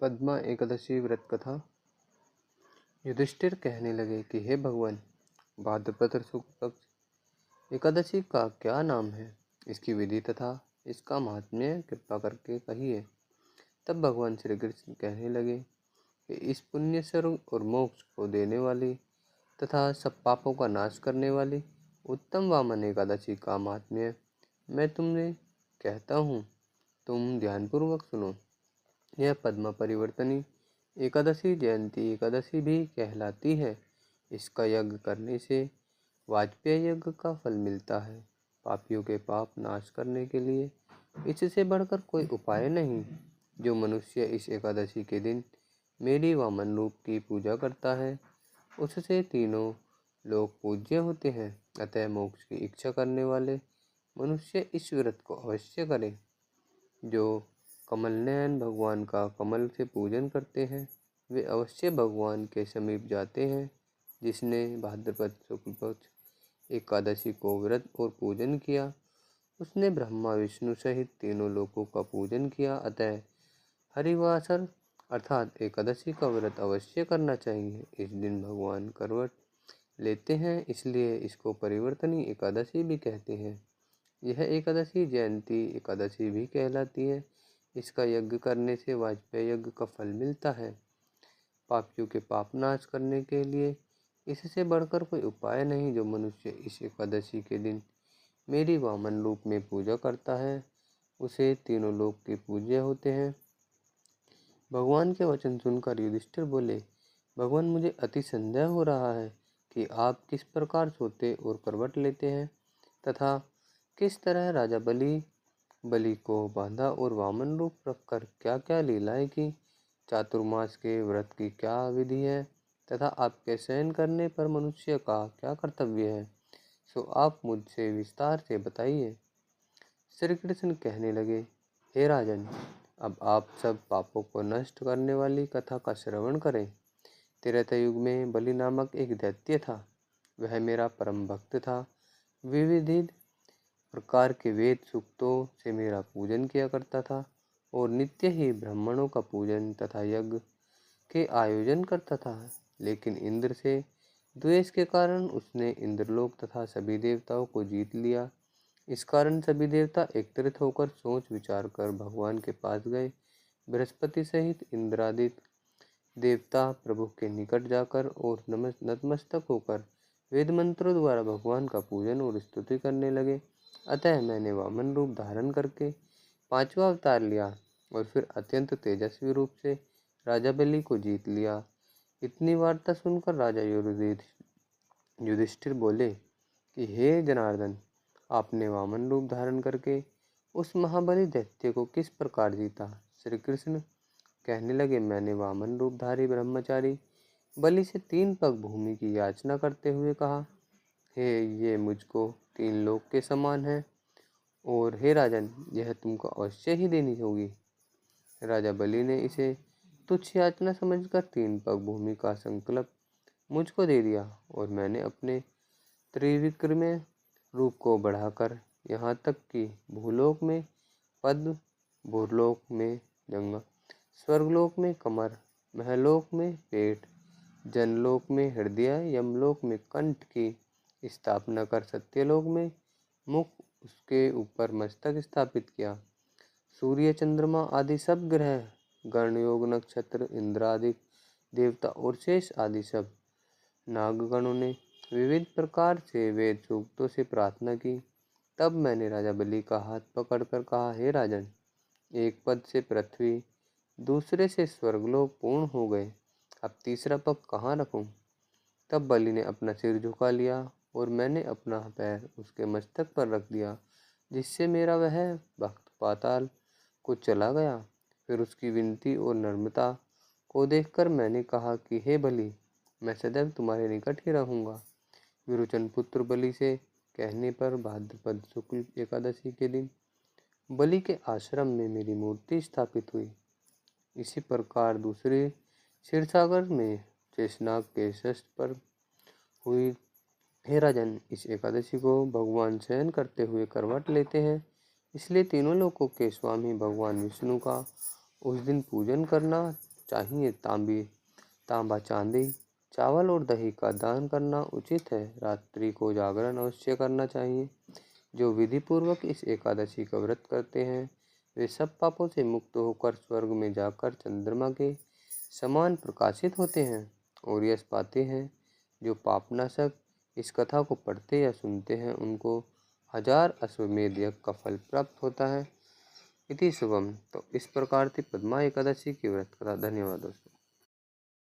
पद्मा एकादशी व्रत कथा। युधिष्ठिर कहने लगे कि हे भगवान, भाद्रपद शुक्ल पक्ष एकादशी का क्या नाम है, इसकी विधि तथा इसका महात्म्य कृपा करके कहिए। तब भगवान श्री कृष्ण कहने लगे कि इस पुण्य स्वरूप और मोक्ष को देने वाली तथा सब पापों का नाश करने वाली उत्तम वामन एकादशी का महात्म्य मैं तुम्हें कहता हूँ, तुम ध्यानपूर्वक सुनो। यह पद्मा परिवर्तनी एकादशी जयंती एकादशी भी कहलाती है। इसका यज्ञ करने से वाजपेय यज्ञ का फल मिलता है। पापियों के पाप नाश करने के लिए इससे बढ़कर कोई उपाय नहीं। जो मनुष्य इस एकादशी के दिन मेरी वामन रूप की पूजा करता है, उससे तीनों लोग पूज्य होते हैं। अतः मोक्ष की इच्छा करने वाले मनुष्य इस व्रत को अवश्य करें। जो कमल नयन भगवान का कमल से पूजन करते हैं, वे अवश्य भगवान के समीप जाते हैं। जिसने भाद्रपद शुक्ल पक्ष एकादशी को व्रत और पूजन किया, उसने ब्रह्मा विष्णु सहित तीनों लोकों का पूजन किया। अतः हरिवासर अर्थात एकादशी का व्रत अवश्य करना चाहिए। इस दिन भगवान करवट लेते हैं, इसलिए इसको परिवर्तनी एकादशी भी कहते हैं। यह एकादशी जयंती एकादशी भी कहलाती है। इसका यज्ञ करने से वाजपेय यज्ञ का फल मिलता है। पापियों के पाप नाश करने के लिए इससे बढ़कर कोई उपाय नहीं। जो मनुष्य इस एकादशी के दिन मेरी वामन रूप में पूजा करता है, उसे तीनों लोक के पूज्य होते हैं। भगवान के वचन सुनकर युधिष्ठिर बोले, भगवान, मुझे अति संदेह हो रहा है कि आप किस प्रकार सोते और करवट लेते हैं तथा किस तरह राजा बलि को बांधा और वामन रूप रखकर क्या क्या लीलाएं की। चातुर्मास के व्रत की क्या विधि है तथा आपके शयन करने पर मनुष्य का क्या कर्तव्य है, सो आप मुझसे विस्तार से बताइए। श्री कृष्ण कहने लगे, हे राजन, अब आप सब पापों को नष्ट करने वाली कथा का श्रवण करें। त्रेता युग में बलि नामक एक दैत्य था। वह मेरा परम भक्त था। विविध प्रकार के वेद सूक्तों से मेरा पूजन किया करता था और नित्य ही ब्राह्मणों का पूजन तथा यज्ञ के आयोजन करता था। लेकिन इंद्र से द्वेष के कारण उसने इंद्रलोक तथा सभी देवताओं को जीत लिया। इस कारण सभी देवता एकत्रित होकर सोच विचार कर भगवान के पास गए। बृहस्पति सहित इंद्रादित्य देवता प्रभु के निकट जाकर और नतमस्तक होकर वेद मंत्रों द्वारा भगवान का पूजन और स्तुति करने लगे। अतः मैंने वामन रूप धारण करके पांचवा अवतार लिया और फिर अत्यंत तेजस्वी रूप से राजा बलि को जीत लिया। इतनी वार्ता सुनकर राजा युधिष्ठिर बोले कि हे जनार्दन, आपने वामन रूप धारण करके उस महाबली दैत्य को किस प्रकार जीता। श्री कृष्ण कहने लगे, मैंने वामन रूपधारी ब्रह्मचारी बलि से 3 पग भूमि की याचना करते हुए कहा, हे, ये मुझको 3 लोक के समान है और हे राजन, यह तुमको अवश्य ही देनी होगी। राजा बलि ने इसे तुच्छ याचना समझकर 3 पग भूमि का संकल्प मुझको दे दिया और मैंने अपने त्रिविक्रम रूप को बढ़ाकर यहाँ तक कि भूलोक में पद्म, भूलोक में जंगा, स्वर्गलोक में कमर, महलोक में पेट, जनलोक में हृदय, यमलोक में कंठ की स्थापना कर सत्यलोक में मुख, उसके ऊपर मस्तक स्थापित किया। सूर्य, चंद्रमा आदि सब ग्रह, गण, योग, नक्षत्र, इंद्रादि देवता और शेष आदि सब नागगणों ने विविध प्रकार से वेद सूक्तों से प्रार्थना की। तब मैंने राजा बलि का हाथ पकड़कर कहा, हे राजन, एक पद से पृथ्वी, दूसरे से स्वर्गलोक पूर्ण हो गए। अब तीसरा पग कहाँ रखूं? तब बलि ने अपना सिर झुका लिया और मैंने अपना पैर उसके मस्तक पर रख दिया, जिससे मेरा वह भक्त पाताल को चला गया। फिर उसकी विनती और नम्रता को देखकर मैंने कहा कि हे बलि, मैं सदैव तुम्हारे निकट ही रहूँगा। विरोचन पुत्र बलि से कहने पर भाद्रपद शुक्ल एकादशी के दिन बलि के आश्रम में मेरी मूर्ति स्थापित हुई। इसी प्रकार दूसरे क्षीरसागर में शेषनाग के शस्त्र पर हुई। हे राजन, इस एकादशी को भगवान शयन करते हुए करवट लेते हैं, इसलिए तीनों लोकों के स्वामी भगवान विष्णु का उस दिन पूजन करना चाहिए। तांबा चांदी, चावल और दही का दान करना उचित है। रात्रि को जागरण अवश्य करना चाहिए। जो विधि पूर्वक इस एकादशी का व्रत करते हैं वे सब पापों से मुक्त होकर स्वर्ग में जाकर चंद्रमा के समान प्रकाशित होते हैं और यश पाते हैं। जो पापनाशक इस कथा को पढ़ते या सुनते हैं उनको 1000 अश्वमेध यज्ञ का फल प्राप्त होता है। इति शुभम। तो इस प्रकार थी पद्मा एकादशी की व्रत कथा। धन्यवाद दोस्तों।